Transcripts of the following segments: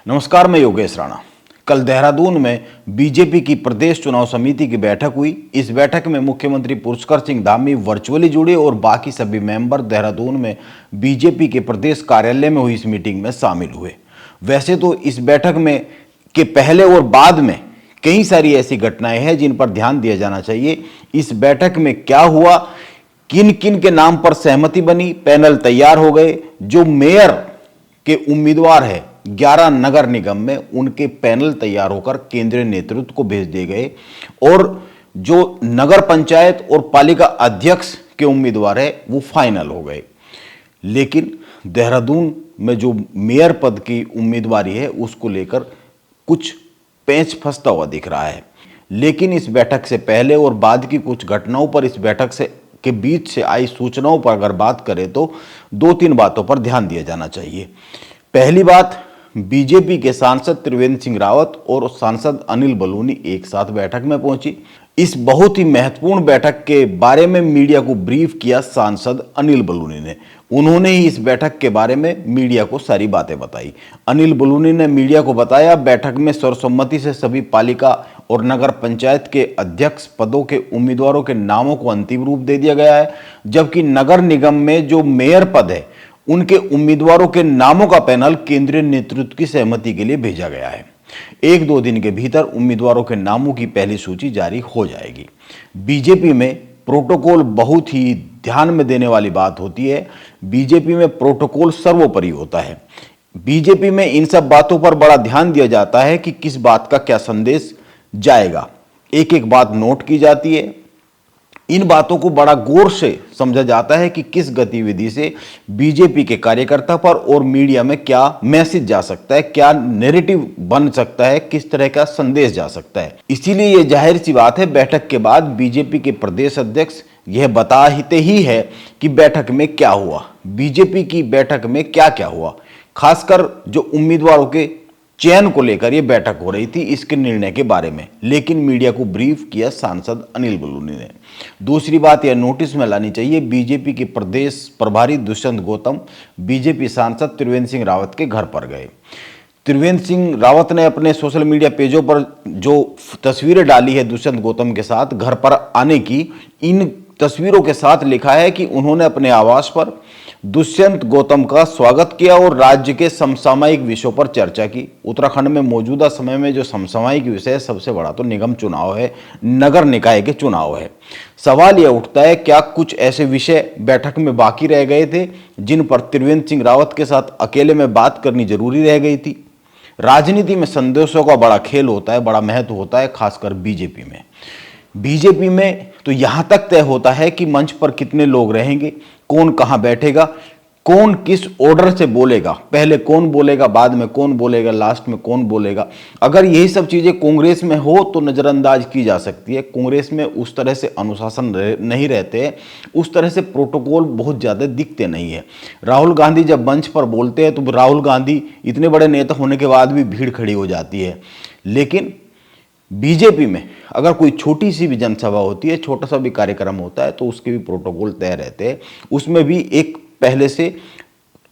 नमस्कार, मैं योगेश राणा। कल देहरादून में बीजेपी की प्रदेश चुनाव समिति की बैठक हुई। इस बैठक में मुख्यमंत्री पुष्कर सिंह धामी वर्चुअली जुड़े और बाकी सभी मेंबर देहरादून में बीजेपी के प्रदेश कार्यालय में हुई इस मीटिंग में शामिल हुए। वैसे तो इस बैठक में के पहले और बाद में कई सारी ऐसी घटनाएं हैं जिन पर ध्यान दिया जाना चाहिए। इस बैठक में क्या हुआ, किन किन के नाम पर सहमति बनी, पैनल तैयार हो गए, जो मेयर के उम्मीदवार है 11 नगर निगम में, उनके पैनल तैयार होकर केंद्रीय नेतृत्व को भेज दिए गए और जो नगर पंचायत और पालिका अध्यक्ष के उम्मीदवार है वो फाइनल हो गए। लेकिन देहरादून में जो मेयर पद की उम्मीदवारी है उसको लेकर कुछ पेंच फंसता हुआ दिख रहा है। लेकिन इस बैठक से पहले और बाद की कुछ घटनाओं पर, इस बैठक से के बीच से आई सूचनाओं पर अगर बात करें तो दो तीन बातों पर ध्यान दिया जाना चाहिए। पहली बात, बीजेपी के सांसद त्रिवेंद्र सिंह रावत और सांसद अनिल बलूनी एक साथ बैठक में पहुंची। इस बहुत ही महत्वपूर्ण बैठक के बारे में मीडिया को ब्रीफ किया सांसद अनिल बलूनी ने। उन्होंने ही इस बैठक के बारे में मीडिया को सारी बातें बताई। अनिल बलूनी ने मीडिया को बताया, बैठक में सर्वसम्मति से सभी पालिका और नगर पंचायत के अध्यक्ष पदों के उम्मीदवारों के नामों को अंतिम रूप दे दिया गया है, जबकि नगर निगम में जो मेयर पद है उनके उम्मीदवारों के नामों का पैनल केंद्रीय नेतृत्व की सहमति के लिए भेजा गया है। 1-2 दिन के भीतर उम्मीदवारों के नामों की पहली सूची जारी हो जाएगी। बीजेपी में प्रोटोकॉल बहुत ही ध्यान में देने वाली बात होती है। बीजेपी में प्रोटोकॉल सर्वोपरि होता है। बीजेपी में इन सब बातों पर बड़ा ध्यान दिया जाता है कि किस बात का क्या संदेश जाएगा। एक एक बात नोट की जाती है। इन बातों को बड़ा गौर से समझा जाता है कि किस गतिविधि से बीजेपी के कार्यकर्ता पर और मीडिया में क्या मैसेज जा सकता है, क्या नैरेटिव बन सकता है, किस तरह का संदेश जा सकता है। इसीलिए यह जाहिर सी बात है, बैठक के बाद बीजेपी के प्रदेश अध्यक्ष यह बताते ही है कि बैठक में क्या हुआ, बीजेपी की बैठक में क्या क्या हुआ। खासकर जो उम्मीदवारों के चयन को लेकर यह बैठक हो रही थी, इसके निर्णय के बारे में, लेकिन मीडिया को ब्रीफ किया सांसद अनिल बलूनी ने। दूसरी बात यह नोटिस में लानी चाहिए, बीजेपी के प्रदेश प्रभारी दुष्यंत गौतम बीजेपी सांसद त्रिवेंद्र सिंह रावत के घर पर गए। त्रिवेंद्र सिंह रावत ने अपने सोशल मीडिया पेजों पर जो तस्वीरें डाली है दुष्यंत गौतम के साथ घर पर आने की, इन तस्वीरों के साथ लिखा है कि उन्होंने अपने आवास पर दुष्यंत गौतम का स्वागत किया और राज्य के समसामयिक विषयों पर चर्चा की। उत्तराखंड में मौजूदा समय में जो समसामयिक विषय है, सबसे बड़ा तो निगम चुनाव है, नगर निकाय के चुनाव है। सवाल यह उठता है, क्या कुछ ऐसे विषय बैठक में बाकी रह गए थे जिन पर त्रिवेंद्र सिंह रावत के साथ अकेले में बात करनी जरूरी रह गई थी। राजनीति में संदेशों का बड़ा खेल होता है, बड़ा महत्व होता है, खासकर बीजेपी में। बीजेपी में तो यहां तक तय होता है कि मंच पर कितने लोग रहेंगे, कौन कहां बैठेगा, कौन किस ऑर्डर से बोलेगा, पहले कौन बोलेगा, बाद में कौन बोलेगा, लास्ट में कौन बोलेगा। अगर यही सब चीजें कांग्रेस में हो तो नजरअंदाज की जा सकती है। कांग्रेस में उस तरह से अनुशासन नहीं रहते, उस तरह से प्रोटोकॉल बहुत ज्यादा दिखते नहीं है। राहुल गांधी जब मंच पर बोलते हैं तो राहुल गांधी इतने बड़े नेता होने के बाद भी भीड़ खड़ी हो जाती है। लेकिन बीजेपी में अगर कोई छोटी सी भी जनसभा होती है, छोटा सा भी कार्यक्रम होता है, तो उसके भी प्रोटोकॉल तय रहते हैं। उसमें भी एक पहले से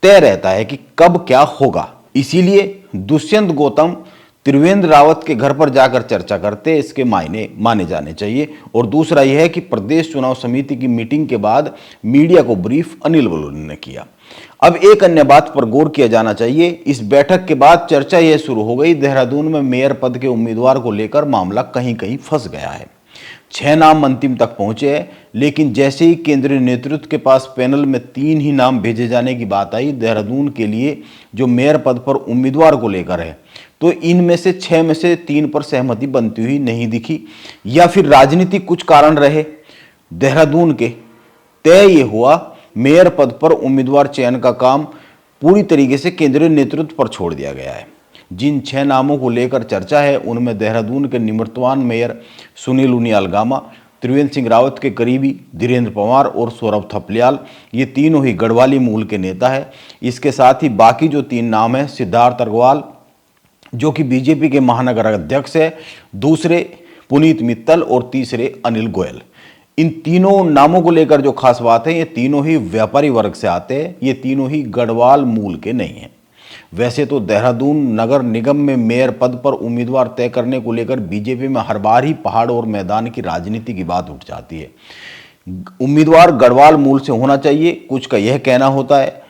तय रहता है कि कब क्या होगा। इसीलिए दुष्यंत गौतम त्रिवेंद्र रावत के घर पर जाकर चर्चा करते हैं, इसके मायने माने जाने चाहिए। और दूसरा यह है कि प्रदेश चुनाव समिति की मीटिंग के बाद मीडिया को ब्रीफ अनिल बलूनी ने किया। अब एक अन्य बात पर गौर किया जाना चाहिए। इस बैठक के बाद चर्चा यह शुरू हो गई, देहरादून में मेयर पद के उम्मीदवार को लेकर मामला कहीं कहीं फंस गया है। 6 नाम अंतिम तक पहुंचे हैं, लेकिन जैसे ही केंद्रीय नेतृत्व के पास पैनल में 3 ही नाम भेजे जाने की बात आई देहरादून के लिए जो मेयर पद पर उम्मीदवार को लेकर है, तो इनमें से 6 में से 3 पर सहमति बनती हुई नहीं दिखी, या फिर राजनीतिक कुछ कारण रहे। देहरादून के तय ये हुआ, मेयर पद पर उम्मीदवार चयन का काम पूरी तरीके से केंद्रीय नेतृत्व पर छोड़ दिया गया है। जिन 6 नामों को लेकर चर्चा है उनमें देहरादून के निवर्तमान मेयर सुनील उनियाल गामा, त्रिवेंद्र सिंह रावत के करीबी धीरेन्द्र पंवार और सौरभ थपलियाल, ये तीनों ही गढ़वाली मूल के नेता है। इसके साथ ही बाकी जो 3 नाम है, सिद्धार्थ अग्रवाल जो कि बीजेपी के महानगर अध्यक्ष है, दूसरे पुनीत मित्तल और तीसरे अनिल गोयल। इन तीनों नामों को लेकर जो खास बात है, ये तीनों ही व्यापारी वर्ग से आते हैं, ये तीनों ही गढ़वाल मूल के नहीं हैं। वैसे तो देहरादून नगर निगम में मेयर पद पर उम्मीदवार तय करने को लेकर बीजेपी में हर बार ही पहाड़ और मैदान की राजनीति की बात उठ जाती है। उम्मीदवार गढ़वाल मूल से होना चाहिए, कुछ का यह कहना होता है।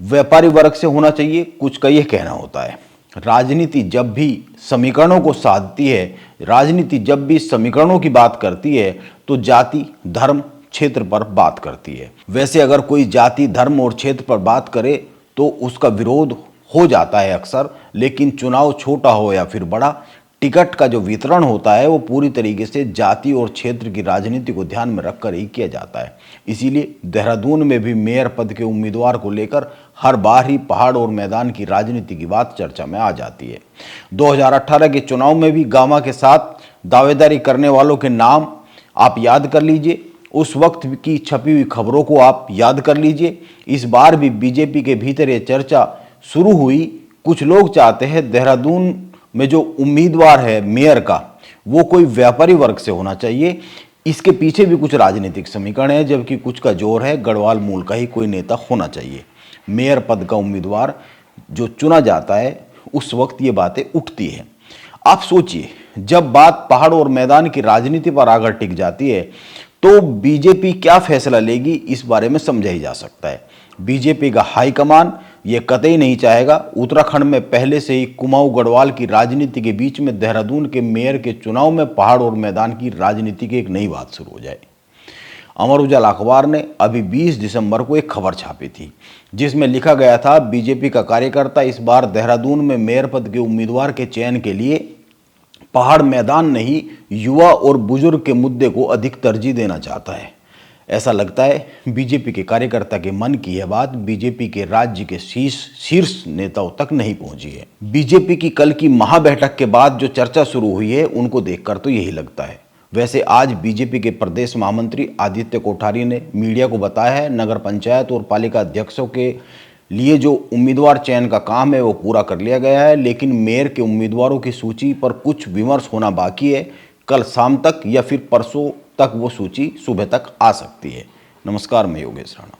व्यापारी वर्ग से होना चाहिए, कुछ का यह कहना होता है। राजनीति जब भी समीकरणों को साधती है, राजनीति जब भी समीकरणों की बात करती है तो जाति, धर्म, क्षेत्र पर बात करती है। वैसे अगर कोई जाति, धर्म और क्षेत्र पर बात करे तो उसका विरोध हो जाता है अक्सर, लेकिन चुनाव छोटा हो या फिर बड़ा, टिकट का जो वितरण होता है वो पूरी तरीके से जाति और क्षेत्र की राजनीति को ध्यान में रखकर ही किया जाता है। इसीलिए देहरादून में भी मेयर पद के उम्मीदवार को लेकर हर बार ही पहाड़ और मैदान की राजनीति की बात चर्चा में आ जाती है। 2018 के चुनाव में भी गामा के साथ दावेदारी करने वालों के नाम आप याद कर लीजिए, उस वक्त की छपी हुई खबरों को आप याद कर लीजिए। इस बार भी बीजेपी के भीतर ये चर्चा शुरू हुई। कुछ लोग चाहते हैं देहरादून में जो उम्मीदवार है मेयर का, वो कोई व्यापारी वर्ग से होना चाहिए। इसके पीछे भी कुछ राजनीतिक समीकरण है, जबकि कुछ का जोर है गढ़वाल मूल का ही कोई नेता होना चाहिए। मेयर पद का उम्मीदवार जो चुना जाता है उस वक्त ये बातें उठती है। आप सोचिए, जब बात पहाड़ और मैदान की राजनीति पर आकर टिक जाती है तो बीजेपी क्या फैसला लेगी, इस बारे में समझा ही जा सकता है। बीजेपी का हाईकमान ये कतई नहीं चाहेगा उत्तराखंड में पहले से ही कुमाऊं गढ़वाल की राजनीति के बीच में देहरादून के मेयर के चुनाव में पहाड़ और मैदान की राजनीति की एक नई बात शुरू हो जाए। अमर उजाला अखबार ने अभी 20 दिसंबर को एक खबर छापी थी, जिसमें लिखा गया था, बीजेपी का कार्यकर्ता इस बार देहरादून में मेयर पद के उम्मीदवार के चयन के लिए पहाड़ मैदान नहीं, युवा और बुजुर्ग के मुद्दे को अधिक तरजीह देना चाहता है। ऐसा लगता है बीजेपी के कार्यकर्ता के मन की यह बात बीजेपी के राज्य के शीर्ष नेताओं तक नहीं पहुंची है। बीजेपी की कल की महाबैठक के बाद जो चर्चा शुरू हुई है उनको देखकर तो यही लगता है। वैसे आज बीजेपी के प्रदेश महामंत्री आदित्य कोठारी ने मीडिया को बताया है, नगर पंचायत और पालिका अध्यक्षों के लिए जो उम्मीदवार चयन का काम है वो पूरा कर लिया गया है, लेकिन मेयर के उम्मीदवारों की सूची पर कुछ विमर्श होना बाकी है। कल शाम तक या फिर परसों तक वो सूची सुबह तक आ सकती है। नमस्कार, मैं योगेश राणा।